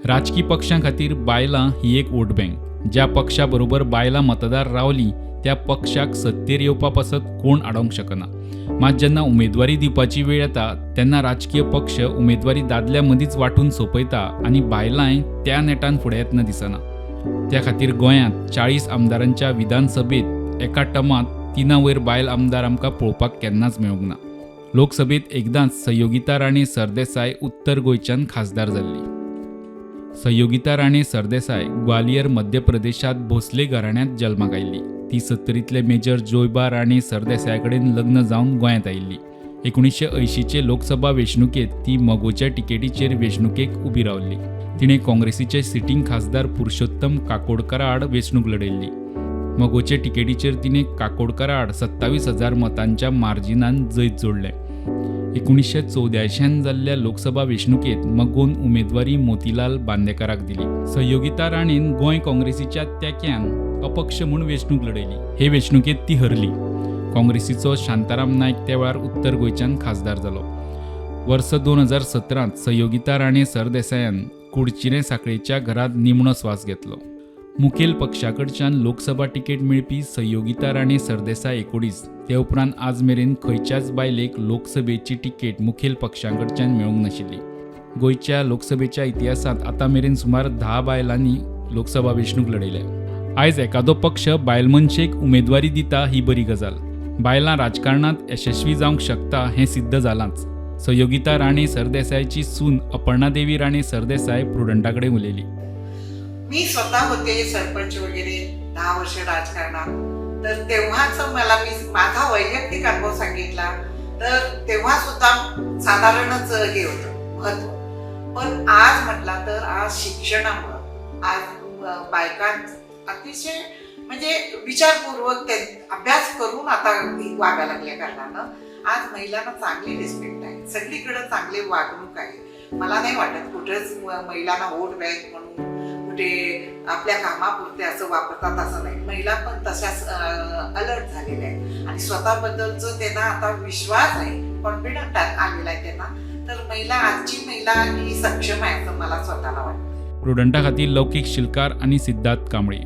राजकीय पक्षां खातीर बायलां ही एक वोट बँक. ज्या पक्षा बरोबर बायलां मतदार रावलीं त्या पक्षाक सत्तेर येवपा पासत कोण आडोवंक शकना. मात जेन्ना उमेदवारी दिवपाची वेळ येता तेन्ना राजकीय पक्ष उमेदवारी दादल्या मदींच वांटून सोंपयता आनी बायलांय त्या नेटान फुडें येतना दिसना. त्या खातीर गोंयांत 40 आमदारांच्या विधानसभेत एका टर्मांत 3 वयर बायल आमदार आमकां पळोवपाक केन्नाच मेळूंक ना. लोकसभेत एकदांच संयोगिता राणे सरदेसाय उत्तर गोंयच्यान खासदार जाल्ली. संयोगिता राणे सरदेसाय ग्वालियर मध्य प्रदेशात भोसले घराण्यांत जल्माक आयिल्ली. ती 70तले मेजर जोयबा राणे सरदेसाय कडेन लग्न जावन गोंयांत आयिल्ली. 1980चे लोकसभा वेंचणुकेंत ती मगोच्या टिकेटीचेर वेंचणुकेक उबी रावल्ली. तिणें काँग्रेसीचे सिटींग खासदार पुरुषोत्तम काकोडकरा आड वेंचणूक लडयल्ली. मगोचे टिकेटीचेर तिणें काकोडकरा आड 27,000 मतांच्या मार्जिनान जैत जोडलें. 1984 जाल्ल्या लोकसभा वेंचणुकेंत मगोन उमेदवारी मोतीलाल बांदेकाराक दिली. संयोगिता राणेन गोंय काँग्रेसीच्या तेक्यान अपक्ष म्हूण वेंचणूक लडयली. हे वेंचणुकेंत ती हरली. काँग्रेसीचो शांताराम नायक त्या वेळार उत्तर गोंयच्यान खासदार जालो. वर्स 2017 संयोगिता राणे सरदेसायान कुडचिरें सांखळेच्या घरांत निमणो स्वास घेतलो. मुखेल पक्षाकडच्यान लोकसभा तिकेट मेळपी संयोगिता राणे सरदेसाय 19 ते उपरांत आज मेरेन खंयच्याच बायलेक लोकसभेची तिकेट मुखेल पक्षाकडच्यान मेळूंक नाशिल्ली. गोंयच्या लोकसभेच्या इतिहासांत आतां मेरेन सुमार 10 बायलांनी लोकसभा वेंचणूक लडयल्या. आयज एकादो पक्ष बायल मनशेक उमेदवारी दिता ही बरी गजाल. बायलां राजकारणांत यशस्वी जावंक शकता हें सिद्ध जालांच. संयोगिता राणे सरदेसायची सून अपर्णादेवी राणे सरदेसाय प्रुडंटा कडेन उलयली. मी स्वतः होते सरपंच वगैरे 10 वर्ष राजकारणात. तर तेव्हाच मला माझा वैयक्तिक अनुभव सांगितला तर तेव्हा सुद्धा साधारणच हे होतं महत्व. पण आज म्हटला तर आज शिक्षणामुळं आज बायकांत अतिशय म्हणजे विचारपूर्वक अभ्यास करून आता वागायला लागल्या कारणानं आज महिलांना चांगली रिस्पेक्ट आहे. सगळीकडे चांगले वागणूक आहे. मला नाही वाटत कुठेच महिलांना वोट बँक म्हणून कुठे आपल्या कामापुरते असं वापरतात असं नाही. महिला पण तशाच अलर्ट झालेल्या आहेत आणि स्वतःबद्दलचं त्यांना आता विश्वास आहे, कॉन्फिडंट आलेला आहे त्यांना. तर आजची महिला ही सक्षम आहे असं मला स्वतःला वाटतं. प्रुडंटा खातीर लौकिक शिलकार आणि सिद्धार्थ कांबळे.